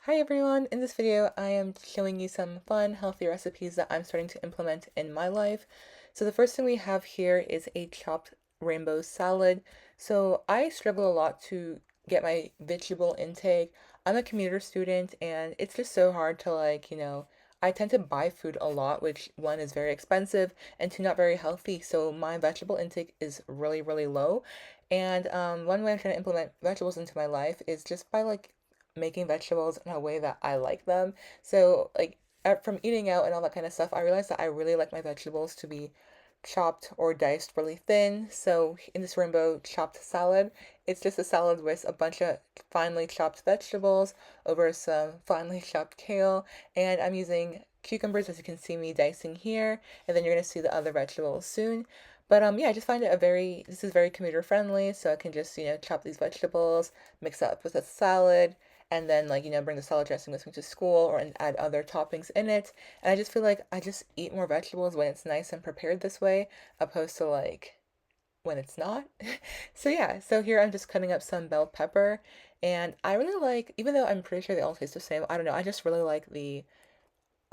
Hi everyone! In this video, I am showing you some fun, healthy recipes that I'm starting to implement in my life. So the first thing we have here is a chopped rainbow salad. So I struggle a lot to get my vegetable intake. I'm a commuter student and it's just so hard to I tend to buy food a lot, which one is very expensive and two not very healthy. So my vegetable intake is really, really low. And one way I'm trying to implement vegetables into my life is just by making vegetables in a way that I like them. So, from eating out and all that kind of stuff, I realized that I really like my vegetables to be chopped or diced really thin. So, in this rainbow chopped salad, it's just a salad with a bunch of finely chopped vegetables over some finely chopped kale, and I'm using cucumbers as you can see me dicing here, and then you're going to see the other vegetables soon. But yeah, I just find it this is very commuter friendly, so I can just, chop these vegetables, mix it up with a salad, and then bring the salad dressing with me to school or and add other toppings in it. And I just feel like I just eat more vegetables when it's nice and prepared this way, opposed to when it's not. So yeah, so here I'm just cutting up some bell pepper, and I really like, even though I'm pretty sure they all taste the same, I don't know, I just really like the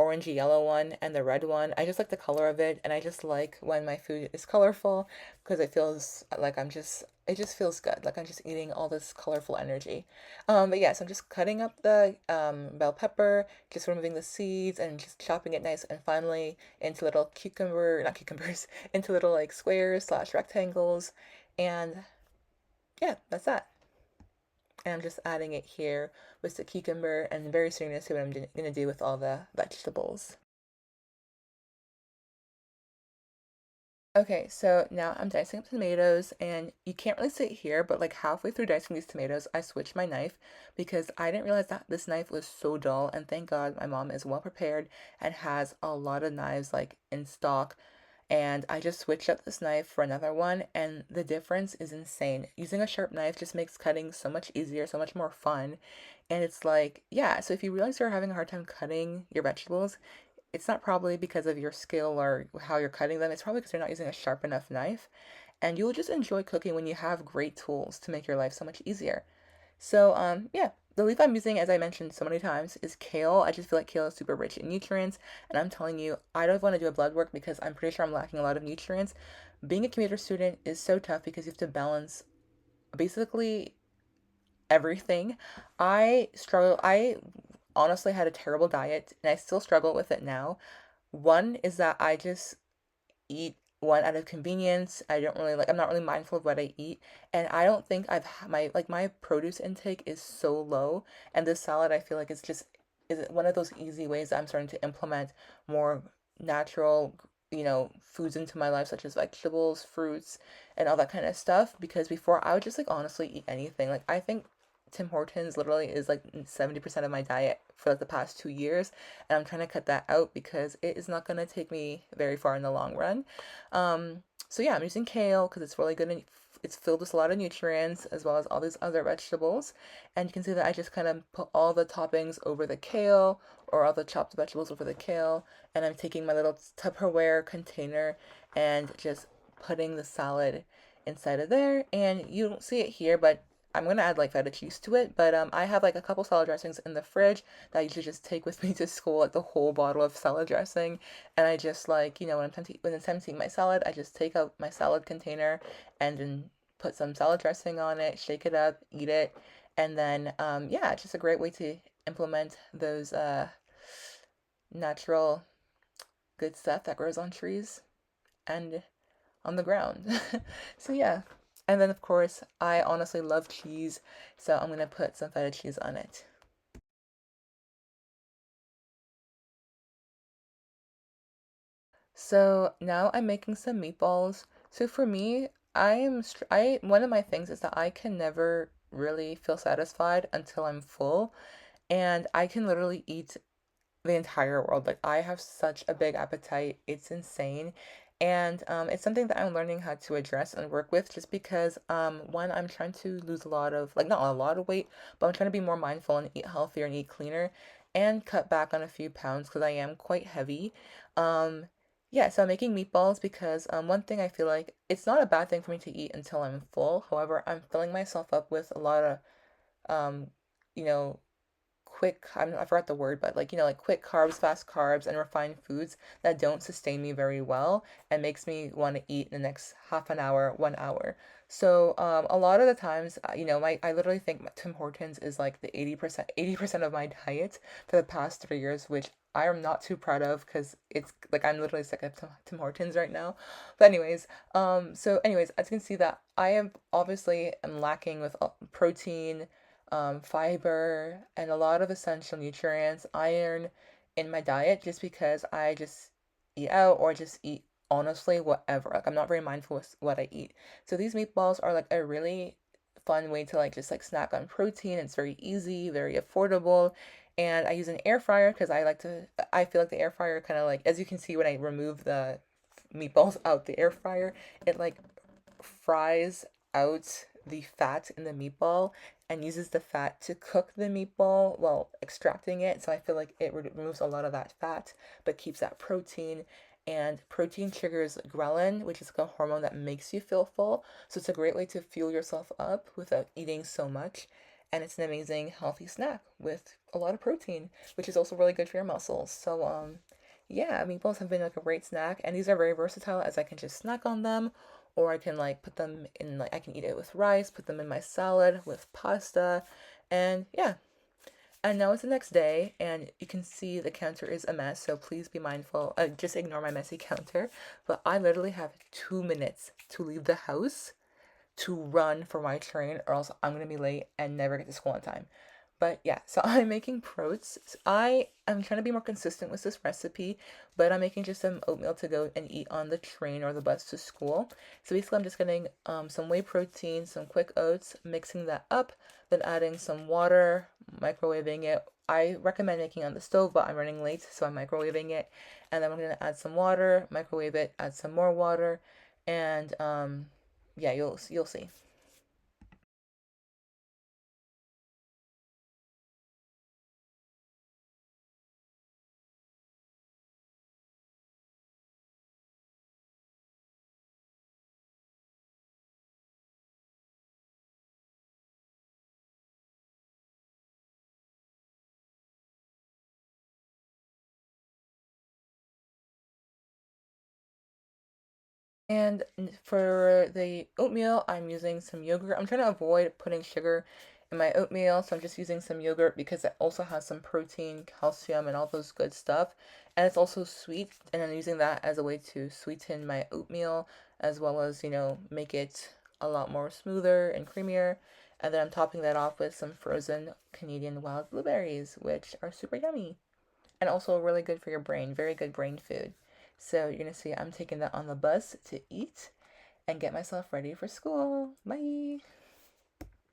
orangey yellow one and the red one. I just like the color of it, and I just like when my food is colorful because it feels like it just feels good. Like I'm just eating all this colorful energy. But yeah, so I'm just cutting up the bell pepper, just removing the seeds and just chopping it nice and finely into little not cucumbers, into little like squares slash rectangles. And yeah, that's that. And I'm just adding it here with the cucumber, and very soon you're gonna see what I'm gonna do with all the vegetables. Okay, so now I'm dicing up tomatoes, and you can't really see it here, but like halfway through dicing these tomatoes, I switched my knife because I didn't realize that this knife was so dull, and thank God my mom is well prepared and has a lot of knives like in stock. And I just switched up this knife for another one, and the difference is insane. Using a sharp knife just makes cutting so much easier, so much more fun. And it's like, yeah, so if you realize you're having a hard time cutting your vegetables, it's not probably because of your skill or how you're cutting them. It's probably because you're not using a sharp enough knife. And you'll just enjoy cooking when you have great tools to make your life so much easier. So, yeah, the leaf I'm using, as I mentioned so many times, is kale. I just feel like kale is super rich in nutrients. And I'm telling you, I don't want to do a blood work because I'm pretty sure I'm lacking a lot of nutrients. Being a commuter student is so tough because you have to balance basically everything. I honestly had a terrible diet and I still struggle with it now. One is that I just eat one out of convenience. I don't really I'm not really mindful of what I eat, and I don't think my produce intake is so low, and this salad I feel like is one of those easy ways that I'm starting to implement more natural, foods into my life, such as vegetables, fruits, and all that kind of stuff, because before I would just honestly eat anything. Like I think Tim Hortons literally is like 70% of my diet for like the past 2 years, and I'm trying to cut that out because it is not going to take me very far in the long run. So yeah, I'm using kale because it's really good and it's filled with a lot of nutrients as well as all these other vegetables. And you can see that I just kind of put all the toppings over the kale or all the chopped vegetables over the kale, and I'm taking my little Tupperware container and just putting the salad inside of there. And you don't see it here, but I'm gonna add like feta cheese to it, but I have like a couple salad dressings in the fridge that I usually just take with me to school, like the whole bottle of salad dressing. And I just when it's time to eat my salad, I just take out my salad container and then put some salad dressing on it, shake it up, eat it, and then yeah, it's just a great way to implement those natural good stuff that grows on trees and on the ground. So yeah. And then of course, I honestly love cheese, so I'm gonna put some feta cheese on it. So now I'm making some meatballs. So for me, I one of my things is that I can never really feel satisfied until I'm full, and I can literally eat the entire world. Like I have such a big appetite. It's insane. And it's something that I'm learning how to address and work with just because one, I'm trying to lose a lot of not a lot of weight, but I'm trying to be more mindful and eat healthier and eat cleaner and cut back on a few pounds because I am quite heavy. Um yeah, so I'm making meatballs because one thing I feel like it's not a bad thing for me to eat until I'm full. However, I'm filling myself up with a lot of um you know quick, I forgot the word, but like, like quick carbs, fast carbs, and refined foods that don't sustain me very well and makes me want to eat in the next half an hour, 1 hour. So a lot of the times, I literally think Tim Hortons is like the 80% of my diet for the past 3 years, which I am not too proud of because it's like I'm literally sick of Tim Hortons right now. But anyways, as you can see that I am obviously am lacking with protein, fiber, and a lot of essential nutrients, iron in my diet just because I just eat out or just eat honestly whatever. Like I'm not very mindful with what I eat. So these meatballs are like a really fun way to like just like snack on protein. It's very easy, very affordable. And I use an air fryer because I feel like the air fryer kind of like, as you can see when I remove the meatballs out the air fryer, it like fries out the fat in the meatball and uses the fat to cook the meatball while extracting it. So I feel like it removes a lot of that fat but keeps that protein. And protein triggers ghrelin, which is like a hormone that makes you feel full. So it's a great way to fuel yourself up without eating so much. And it's an amazing healthy snack with a lot of protein, which is also really good for your muscles. So yeah, meatballs have been like a great snack, and these are very versatile as I can just snack on them, or I can like put them in like I can eat it with rice, put them in my salad with pasta, and yeah. And now it's the next day, and you can see the counter is a mess, so please be mindful. Just ignore my messy counter. But I literally have 2 minutes to leave the house to run for my train, or else I'm gonna be late and never get to school on time. But yeah, so I'm making proats. I am trying to be more consistent with this recipe, but I'm making just some oatmeal to go and eat on the train or the bus to school. So basically, I'm just getting some whey protein, some quick oats, mixing that up, then adding some water, microwaving it. I recommend making on the stove, but I'm running late, so I'm microwaving it. And then I'm gonna add some water, microwave it, add some more water, and yeah, you'll see. And for the oatmeal, I'm using some yogurt. I'm trying to avoid putting sugar in my oatmeal, so I'm just using some yogurt because it also has some protein, calcium, and all those good stuff. And it's also sweet, and I'm using that as a way to sweeten my oatmeal as well as, make it a lot more smoother and creamier. And then I'm topping that off with some frozen Canadian wild blueberries, which are super yummy and also really good for your brain. Very good brain food. So you're gonna see I'm taking that on the bus to eat and get myself ready for school. Bye.